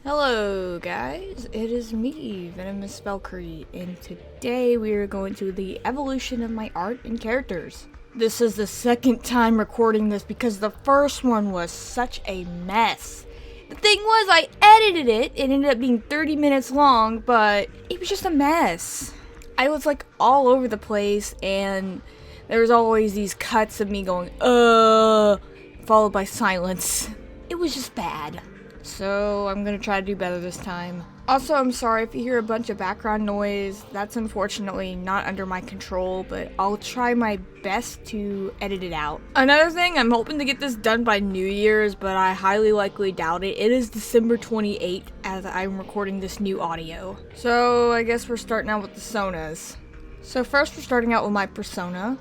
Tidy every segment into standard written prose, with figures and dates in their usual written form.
Hello guys, it is me, Venomous Valkyrie, and today we are going to the evolution of my art and characters. This is the second time recording this because the first one was such a mess. The thing was, I edited it, it ended up being 30 minutes long, but it was just a mess. I was like all over the place, and there was always these cuts of me going, followed by silence. It was just bad. So I'm gonna try to do better this time. Also, I'm sorry if you hear a bunch of background noise. That's unfortunately not under my control, but I'll try my best to edit it out. Another thing, I'm hoping to get this done by New Year's, but I highly likely doubt it. It is December 28th as I'm recording this new audio. So I guess we're starting out with the sonas. So first we're starting out with my persona,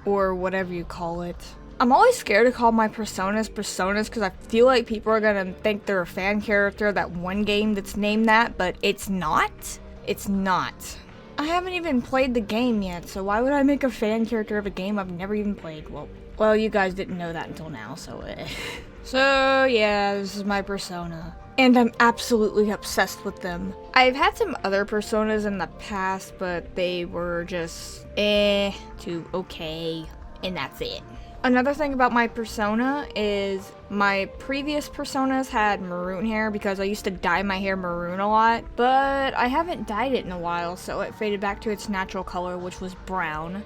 or whatever you call it. I'm always scared to call my personas because I feel like people are gonna think they're a fan character of that one game that's named that, but it's not. It's not. I haven't even played the game yet, so why would I make a fan character of a game I've never even played? Well, you guys didn't know that until now, so So yeah, this is my persona. And I'm absolutely obsessed with them. I've had some other personas in the past, but they were just to okay, and that's it. Another thing about my persona is my previous personas had maroon hair because I used to dye my hair maroon a lot, but I haven't dyed it in a while, so it faded back to its natural color, which was brown.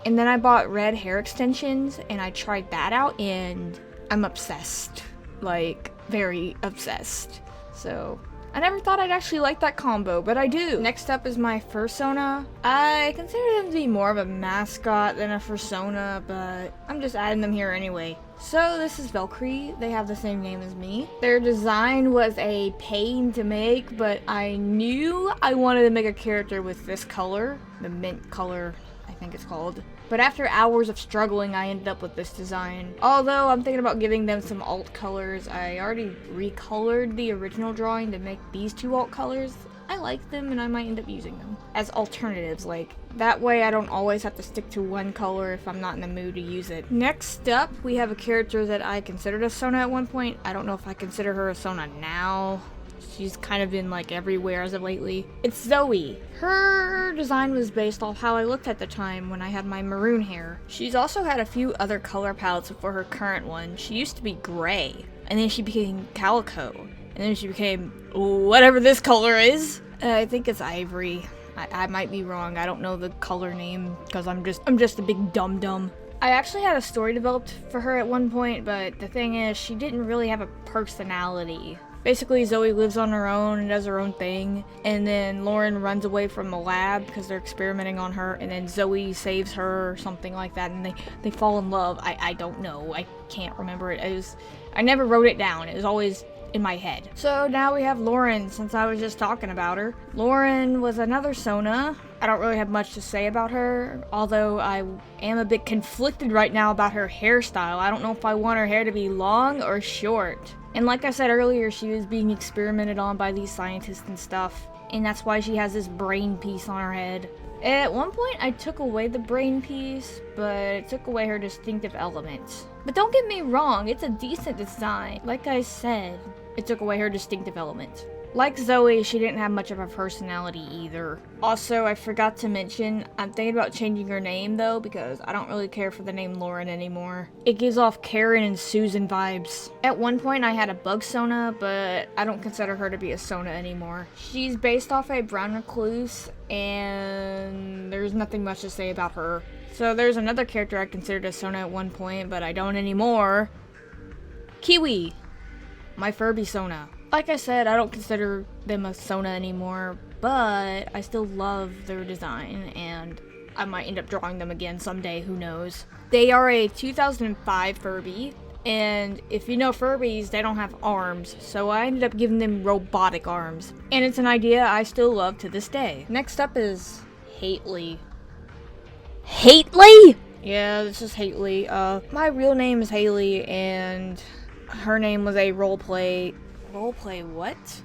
And then I bought red hair extensions and I tried that out and I'm obsessed. Like, very obsessed. So I never thought I'd actually like that combo, but I do. Next up is my fursona. I consider them to be more of a mascot than a fursona, but I'm just adding them here anyway. So this is Valkyrie. They have the same name as me. Their design was a pain to make, but I knew I wanted to make a character with this color, the mint color, I think it's called. But after hours of struggling, I ended up with this design. Although I'm thinking about giving them some alt colors. I already recolored the original drawing to make these two alt colors. I like them and I might end up using them as alternatives. Like, that way I don't always have to stick to one color if I'm not in the mood to use it. Next up, we have a character that I considered a Sona at one point. I don't know if I consider her a Sona now. She's kind of been like everywhere as of lately. It's Zoe. Her design was based off how I looked at the time when I had my maroon hair. She's also had a few other color palettes before her current one. She used to be gray, and then she became calico, and then she became whatever this color is. I think it's ivory. I might be wrong. I don't know the color name because I'm just a big dum-dum. I actually had a story developed for her at one point, but the thing is, she didn't really have a personality. Basically, Zoe lives on her own and does her own thing, and then Lauren runs away from the lab because they're experimenting on her, and then Zoe saves her or something like that, and they fall in love. I don't know. I can't remember it. I never wrote it down. It was always in my head. So now we have Lauren, since I was just talking about her. Lauren was another Sona. I don't really have much to say about her, although I am a bit conflicted right now about her hairstyle. I don't know if I want her hair to be long or short. And like I said earlier, she was being experimented on by these scientists and stuff, and that's why she has this brain piece on her head. At one point, I took away the brain piece, but it took away her distinctive elements. But don't get me wrong, it's a decent design. Like I said, it took away her distinctive elements. Like Zoe, she didn't have much of a personality either. Also, I forgot to mention, I'm thinking about changing her name though, because I don't really care for the name Lauren anymore. It gives off Karen and Susan vibes. At one point I had a bug Sona, but I don't consider her to be a Sona anymore. She's based off a brown recluse, and there's nothing much to say about her. So there's another character I considered a Sona at one point, but I don't anymore. KIWI, my Furby Sona. Like I said, I don't consider them a Sona anymore, but I still love their design, and I might end up drawing them again someday, who knows. They are a 2005 Furby, and if you know Furbies, they don't have arms, so I ended up giving them robotic arms. And it's an idea I still love to this day. Next up is Hately. Hately? Yeah, this is Hately. My real name is Haley, and her name was a roleplay what?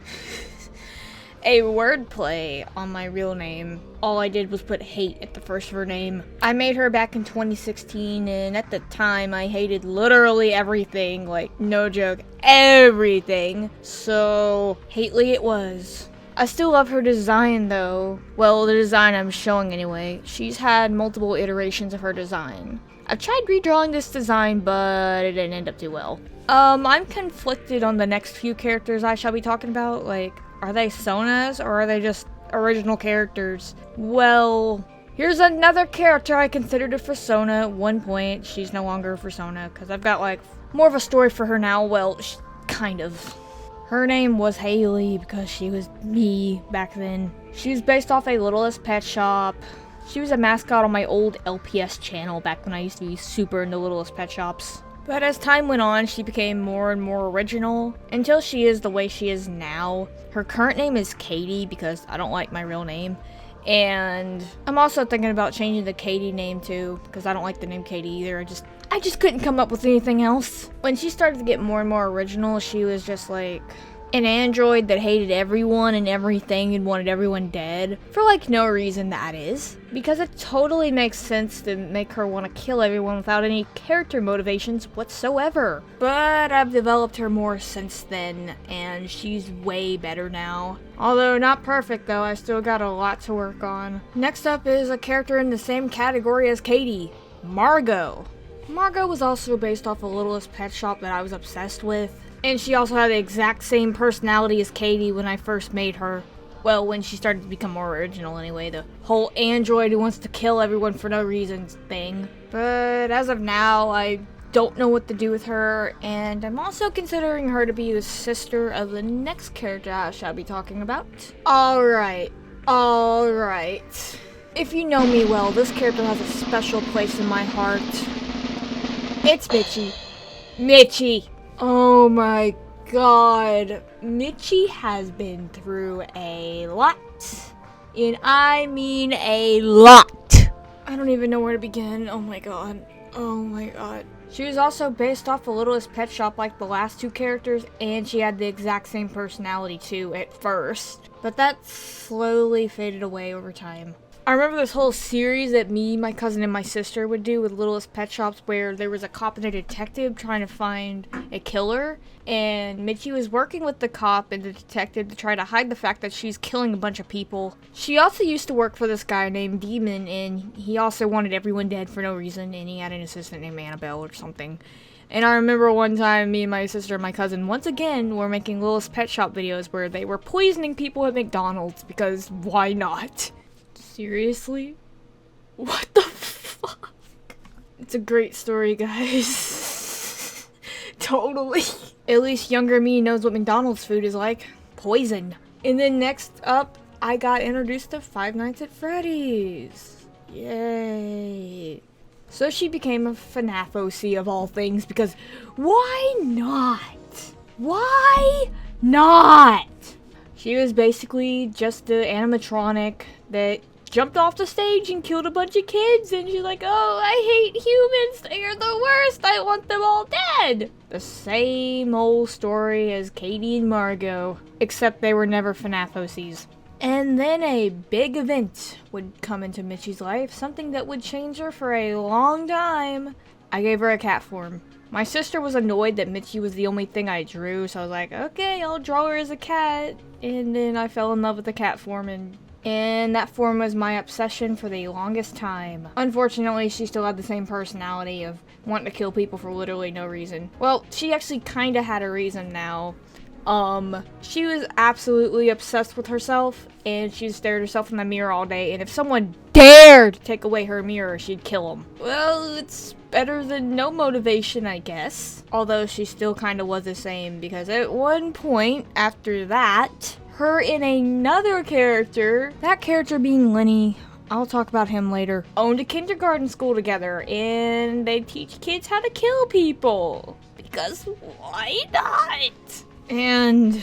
a wordplay on my real name. All I did was put hate at the first of her name. I made her back in 2016, and at the time I hated literally everything, like no joke, everything. So Hately it was. I still love her design though. Well, the design I'm showing anyway. She's had multiple iterations of her design. I've tried redrawing this design, but it didn't end up too well. I'm conflicted on the next few characters I shall be talking about. Like, are they Sonas or are they just original characters? Well, here's another character I considered a Fursona at one point. She's no longer a Fursona because I've got like more of a story for her now. Well, kind of. Her name was Haley because she was me back then. She was based off a Littlest Pet Shop. She was a mascot on my old LPS channel back when I used to be super into Littlest Pet Shops. But as time went on, she became more and more original until she is the way she is now. Her current name is KADEY because I don't like my real name. And I'm also thinking about changing the KADEY name too because I don't like the name KADEY either. I just couldn't come up with anything else. When she started to get more and more original, she was just like an android that hated everyone and everything and wanted everyone dead. For like no reason, that is. Because it totally makes sense to make her want to kill everyone without any character motivations whatsoever. But I've developed her more since then, and she's way better now. Although not perfect though, I still got a lot to work on. Next up is a character in the same category as KADEY, MARGO. MARGO was also based off a Littlest Pet Shop that I was obsessed with. And she also had the exact same personality as KADEY when I first made her. Well, when she started to become more original anyway, the whole android who wants to kill everyone for no reason thing. But as of now, I don't know what to do with her, and I'm also considering her to be the sister of the next character I shall be talking about. Alright. If you know me well, this character has a special place in my heart. It's MITCHI. MITCHI! Oh my god. MITCHI has been through a lot. And I mean a lot. I don't even know where to begin. Oh my god. Oh my god. She was also based off a Littlest Pet Shop like the last two characters, and she had the exact same personality too at first. But that slowly faded away over time. I remember this whole series that me, my cousin, and my sister would do with Littlest Pet Shops where there was a cop and a detective trying to find a killer, and MITCHI was working with the cop and the detective to try to hide the fact that she's killing a bunch of people. She also used to work for this guy named Demon, and he also wanted everyone dead for no reason, and he had an assistant named Annabelle or something. And I remember one time me and my sister and my cousin once again were making Littlest Pet Shop videos where they were poisoning people at McDonald's because why not? Seriously? What the fuck? It's a great story, guys. Totally. At least younger me knows what McDonald's food is like. Poison. And then next up, I got introduced to Five Nights at Freddy's. Yay. So she became a FNAF OC of all things because why not? Why not? She was basically just the animatronic that jumped off the stage and killed a bunch of kids, and she's like, oh, I hate humans, they are the worst, I want them all dead. The same old story as KADEY and MARGO, except they were never FNAF OCs. And then a big event would come into MITCHI's life, something that would change her for a long time. I gave her a cat form. My sister was annoyed that MITCHI was the only thing I drew, so I was like, okay, I'll draw her as a cat. And then I fell in love with the cat form, and that form was my obsession for the longest time. Unfortunately, she still had the same personality of wanting to kill people for literally no reason. Well, she actually kinda had a reason now. She was absolutely obsessed with herself, and she stared herself in the mirror all day, and if someone dared to take away her mirror, she'd kill them. Well, it's better than no motivation, I guess. Although she still kinda was the same, because at one point, after that, her and another character, that character being Lenny, I'll talk about him later, owned a kindergarten school together, and they teach kids how to kill people. Because why not? And,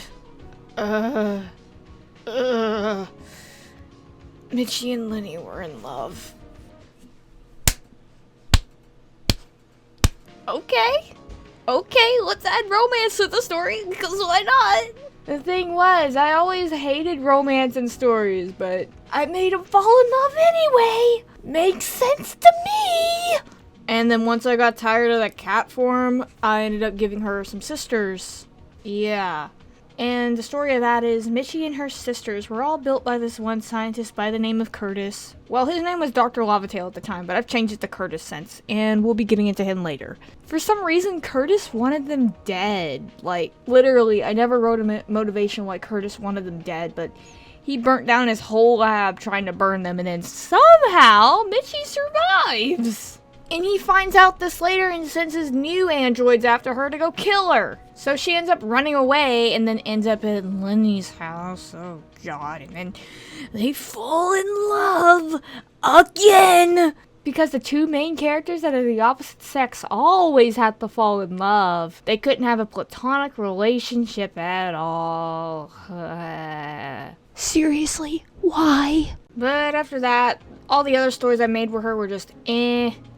MITCHI and Lenny were in love. Okay, let's add romance to the story, because why not? The thing was, I always hated romance in stories, but I made him fall in love anyway. Makes sense to me. And then once I got tired of that cat form, I ended up giving her some sisters. Yeah. And the story of that is Mitchie and her sisters were all built by this one scientist by the name of Kurtis. Well, his name was Dr. Lavatail at the time, but I've changed it to Kurtis since, and we'll be getting into him later. For some reason, Kurtis wanted them dead. Like, literally, I never wrote a motivation why Kurtis wanted them dead, but he burnt down his whole lab trying to burn them, and then somehow, Mitchie survives! And he finds out this later and sends his new androids after her to go kill her. So she ends up running away and then ends up at Lenny's house. Oh god. And then they fall in love again. Because the two main characters that are the opposite sex always have to fall in love. They couldn't have a platonic relationship at all. Seriously? Why? But after that, all the other stories I made with her were just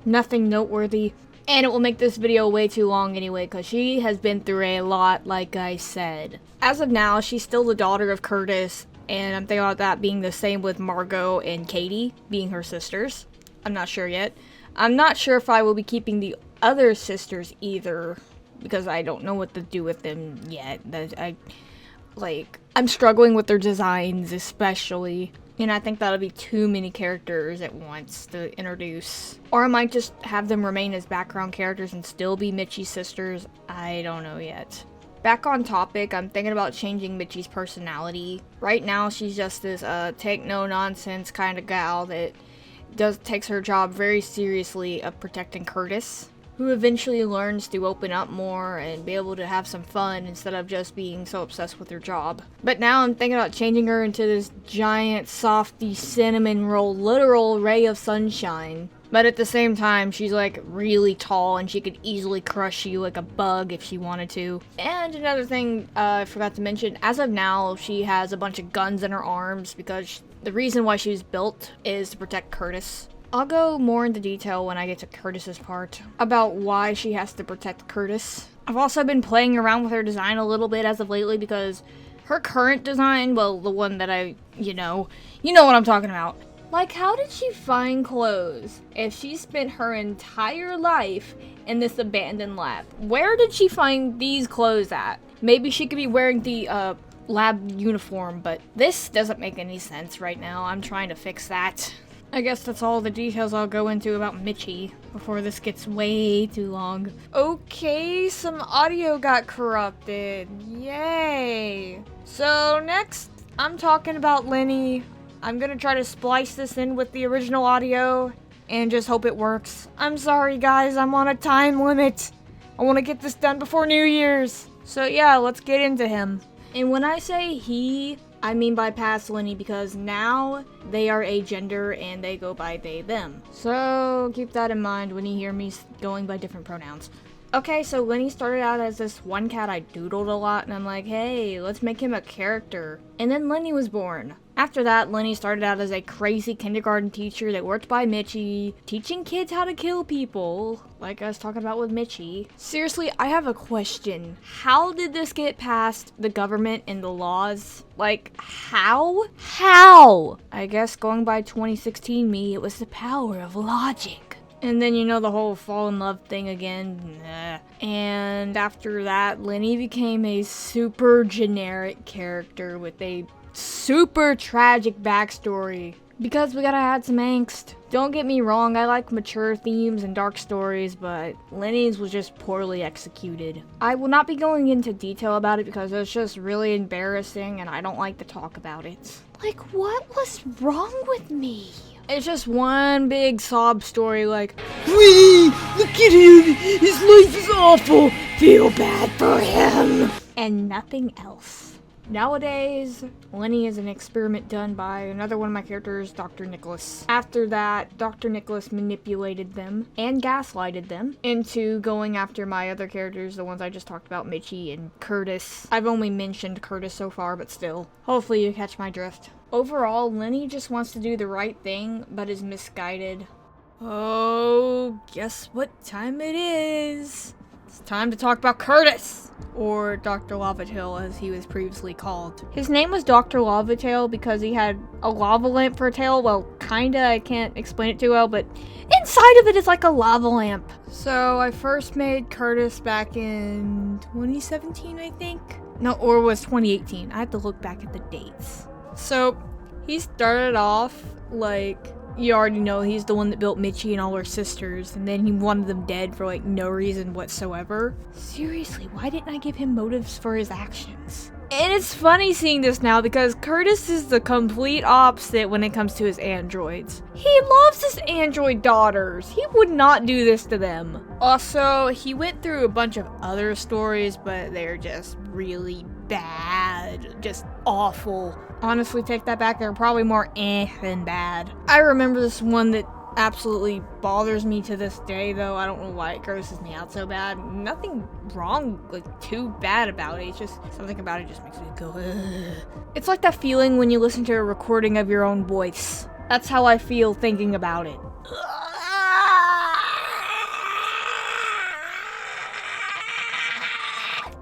nothing noteworthy. And it will make this video way too long anyway, because she has been through a lot, like I said. As of now, she's still the daughter of Kurtis, and I'm thinking about that being the same with Margo and KADEY, being her sisters. I'm not sure yet. I'm not sure if I will be keeping the other sisters either, because I don't know what to do with them yet. I'm struggling with their designs, especially. And I think that'll be too many characters at once to introduce. Or I might just have them remain as background characters and still be Mitchie's sisters. I don't know yet. Back on topic, I'm thinking about changing Mitchie's personality. Right now, she's just this take-no-nonsense kind of gal that takes her job very seriously of protecting Kurtis, who eventually learns to open up more and be able to have some fun instead of just being so obsessed with her job. But now I'm thinking about changing her into this giant, softy, cinnamon roll, literal ray of sunshine. But at the same time, she's like really tall and she could easily crush you like a bug if she wanted to. And another thing I forgot to mention, as of now, she has a bunch of guns in her arms because the reason why she was built is to protect Kurtis. I'll go more into detail when I get to Kurtis's part about why she has to protect Kurtis. I've also been playing around with her design a little bit as of lately because her current design, well, the one that you know what I'm talking about. Like, how did she find clothes if she spent her entire life in this abandoned lab? Where did she find these clothes at? Maybe she could be wearing the lab uniform, but this doesn't make any sense right now. I'm trying to fix that. I guess that's all the details I'll go into about Mitchie before this gets way too long. Okay, some audio got corrupted. Yay! So next, I'm talking about Lenny. I'm gonna try to splice this in with the original audio and just hope it works. I'm sorry guys, I'm on a time limit. I want to get this done before New Year's. So yeah, let's get into him. And when I say he, I mean by past Lenny because now they are a gender and they go by they, them. So keep that in mind when you hear me going by different pronouns. Okay, so Lenny started out as this one cat I doodled a lot and I'm like, hey, let's make him a character. And then Lenny was born. After that, Lenny started out as a crazy kindergarten teacher that worked by Mitchie, teaching kids how to kill people, like I was talking about with Mitchie. Seriously, I have a question. How did this get past the government and the laws? Like, how? How? I guess going by 2016 me, it was the power of logic. And then, you know, the whole fall in love thing again. Nah. And after that, Lenny became a super generic character with a super tragic backstory. Because we gotta add some angst. Don't get me wrong, I like mature themes and dark stories, but Lenny's was just poorly executed. I will not be going into detail about it because it's just really embarrassing and I don't like to talk about it. Like, what was wrong with me? It's just one big sob story like, Wee! Look at him! His life is awful! Feel bad for him! And nothing else. Nowadays, Lenny is an experiment done by another one of my characters, Dr. Nicholas. After that, Dr. Nicholas manipulated them and gaslighted them into going after my other characters, the ones I just talked about, Mitchie and Kurtis. I've only mentioned Kurtis so far, but still. Hopefully you catch my drift. Overall, Lenny just wants to do the right thing, but is misguided. Oh, guess what time it is? It's time to talk about Kurtis, or Dr. Lavatail as he was previously called. His name was Dr. Lavatail because he had a lava lamp for a tail. Well, kinda, I can't explain it too well, but inside of it is like a lava lamp. So I first made Kurtis back in 2017, I think? No, or was 2018. I have to look back at the dates. So he started off like, you already know, he's the one that built MITCHI and all her sisters, and then he wanted them dead for like no reason whatsoever. Seriously, why didn't I give him motives for his actions? And it's funny seeing this now because Kurtis is the complete opposite when it comes to his androids. He loves his android daughters. He would not do this to them. Also, he went through a bunch of other stories, but they're just really bad. Just awful. Honestly, take that back. They're probably more than bad. I remember this one that absolutely bothers me to this day, though. I don't know why it grosses me out so bad. Nothing wrong, like, too bad about it. It's just something about it just makes me go, ugh. It's like that feeling when you listen to a recording of your own voice. That's how I feel thinking about it.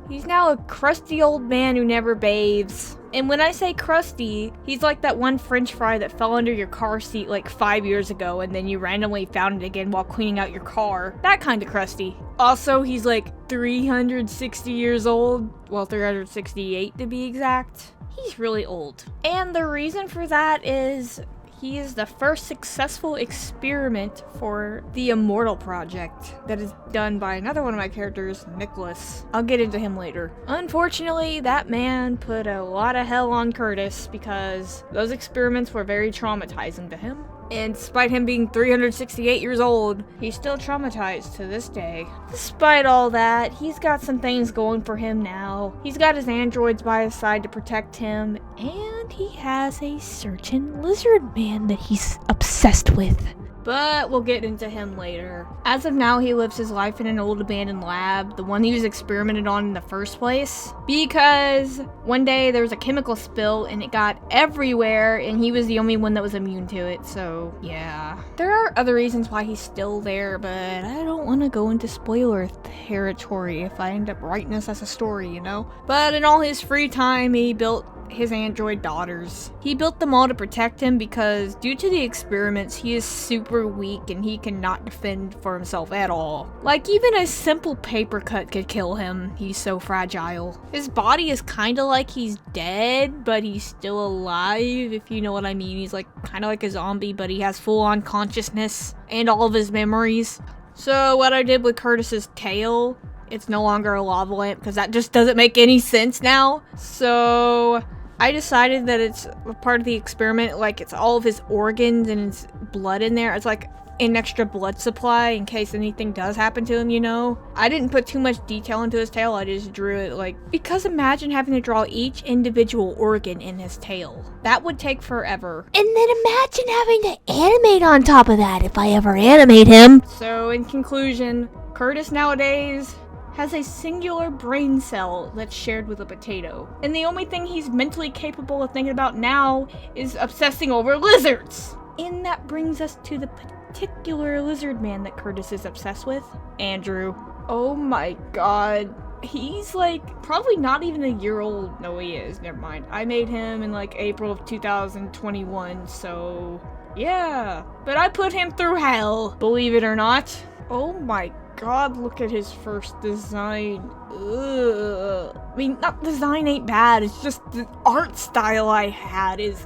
He's now a crusty old man who never bathes. And when I say crusty, he's like that one french fry that fell under your car seat like 5 years ago and then you randomly found it again while cleaning out your car. That kind of crusty. Also, he's like 360 years old. Well, 368 to be exact. He's really old. And the reason for that is he is the first successful experiment for the Immortal Project that is done by another one of my characters, NICKOLAS. I'll get into him later. Unfortunately, that man put a lot of hell on Kurtis because those experiments were very traumatizing to him. And despite him being 368 years old, he's still traumatized to this day. Despite all that, he's got some things going for him now. He's got his androids by his side to protect him, and he has a certain lizard man that he's obsessed with. But we'll get into him later. As of now, he lives his life in an old abandoned lab, the one he was experimented on in the first place, because one day there was a chemical spill and it got everywhere and he was the only one that was immune to it, so yeah. There are other reasons why he's still there, but I don't want to go into spoiler territory if I end up writing this as a story, you know? But in all his free time, he built his android daughters. He built them all to protect him because due to the experiments, he is super weak and he cannot defend for himself at all. Like, even a simple paper cut could kill him. He's so fragile. His body is kind of like he's dead, but he's still alive, if you know what I mean. He's like kind of like a zombie, but he has full-on consciousness and all of his memories. So what I did with Kurtis's tail, it's no longer a lava lamp because that just doesn't make any sense now. So I decided that it's a part of the experiment, like it's all of his organs and his blood in there. It's like an extra blood supply in case anything does happen to him, you know? I didn't put too much detail into his tail, I just drew it like, because imagine having to draw each individual organ in his tail. That would take forever. And then imagine having to animate on top of that if I ever animate him. So in conclusion, Kurtis nowadays has a singular brain cell that's shared with a potato. And the only thing he's mentally capable of thinking about now is obsessing over lizards. And that brings us to the particular lizard man that Kurtis is obsessed with, Andrew. Oh my god. He's like probably not even a year old. No, he is. Never mind. I made him in like April of 2021, so yeah. But I put him through hell, believe it or not. Oh my god, look at his first design. Ugh. I mean, not design ain't bad, it's just the art style I had is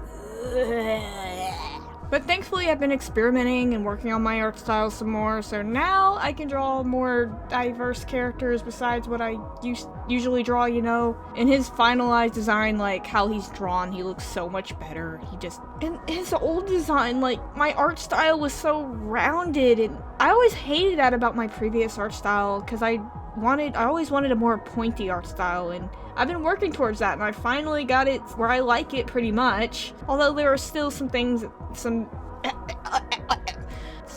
ugh. But thankfully I've been experimenting and working on my art style some more, so now I can draw more diverse characters besides what I usually draw, you know? In his finalized design, like how he's drawn, he looks so much better. And his old design, like my art style was so rounded, and I always hated that about my previous art style because I always wanted a more pointy art style, and I've been working towards that, and I finally got it where I like it pretty much. Although there are still some things,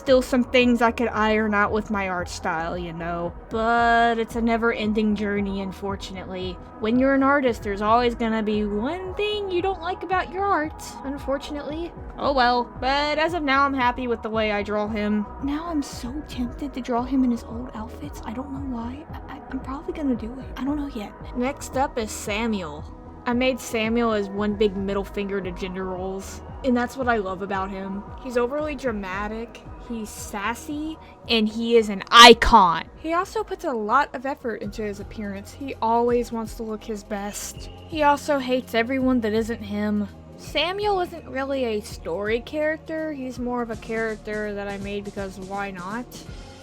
still some things I could iron out with my art style, you know. But it's a never-ending journey, unfortunately. When you're an artist, there's always gonna be one thing you don't like about your art, unfortunately. Oh well, but as of now, I'm happy with the way I draw him. Now I'm so tempted to draw him in his old outfits. I don't know why. I'm probably gonna do it. I don't know yet. Next up is Samuel. I made Samuel as one big middle finger to gender roles. And that's what I love about him. He's overly dramatic, he's sassy, and he is an icon. He also puts a lot of effort into his appearance. He always wants to look his best. He also hates everyone that isn't him. Samuel isn't really a story character. He's more of a character that I made because why not?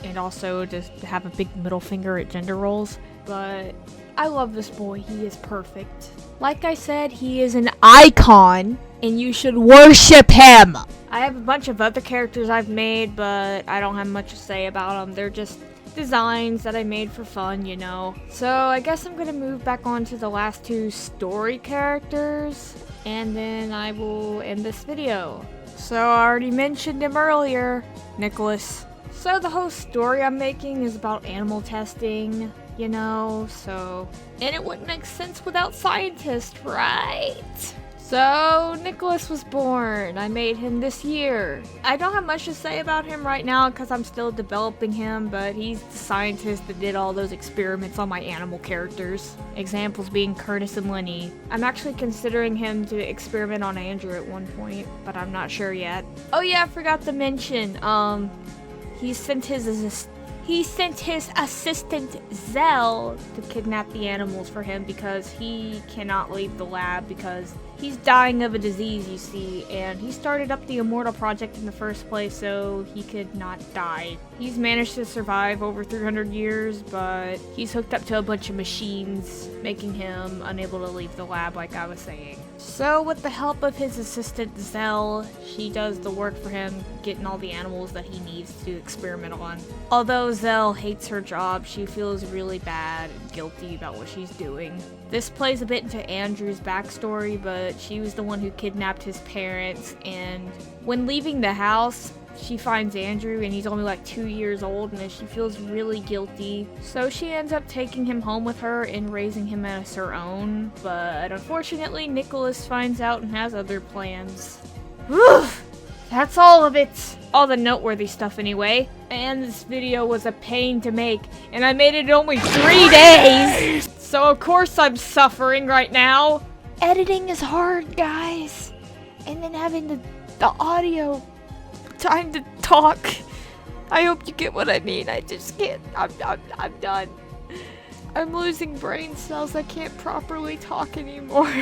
And also just to have a big middle finger at gender roles. But I love this boy. He is perfect. Like I said, he is an icon, and you should worship him! I have a bunch of other characters I've made, but I don't have much to say about them. They're just designs that I made for fun, you know. So I guess I'm gonna move back on to the last two story characters, and then I will end this video. So I already mentioned him earlier, NICKOLAS. So the whole story I'm making is about animal testing, you know, and it wouldn't make sense without scientists, right? So NICKOLAS was born. I made him this year. I don't have much to say about him right now because I'm still developing him, but he's the scientist that did all those experiments on my animal characters. Examples being Kurtis and Lenny. I'm actually considering him to experiment on Andrew at one point, but I'm not sure yet. Oh yeah, I forgot to mention, he sent his assistant Zelle to kidnap the animals for him because he cannot leave the lab because he's dying of a disease, you see, and he started up the Immortal Project in the first place so he could not die. He's managed to survive over 300 years, but he's hooked up to a bunch of machines, making him unable to leave the lab like I was saying. So with the help of his assistant Zelle, she does the work for him, getting all the animals that he needs to experiment on. Although Zelle hates her job, she feels really bad and guilty about what she's doing. This plays a bit into Andrew's backstory, but she was the one who kidnapped his parents, and when leaving the house, she finds Andrew and he's only like 2 years old, and she feels really guilty. So she ends up taking him home with her and raising him as her own, but unfortunately NICKOLAS finds out and has other plans. Whew! That's all of it. All the noteworthy stuff anyway. And this video was a pain to make, and I made it in only 3 days! So of course I'm suffering right now. Editing is hard, guys. And then having the audio time to talk. I hope you get what I mean. I just can't. I'm done. I'm losing brain cells. I can't properly talk anymore.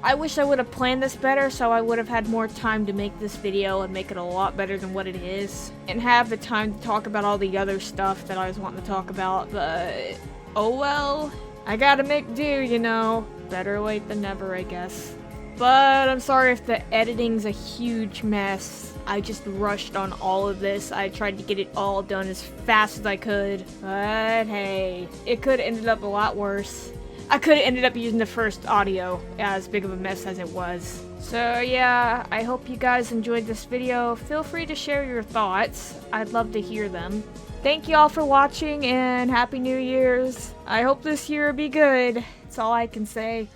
I wish I would have planned this better so I would have had more time to make this video and make it a lot better than what it is. And have the time to talk about all the other stuff that I was wanting to talk about, but oh well. I gotta make do, you know. Better late than never, I guess. But I'm sorry if the editing's a huge mess. I just rushed on all of this. I tried to get it all done as fast as I could. But hey, it could have ended up a lot worse. I could have ended up using the first audio, as big of a mess as it was. So yeah, I hope you guys enjoyed this video. Feel free to share your thoughts. I'd love to hear them. Thank you all for watching and Happy New Year's. I hope this year will be good. That's all I can say.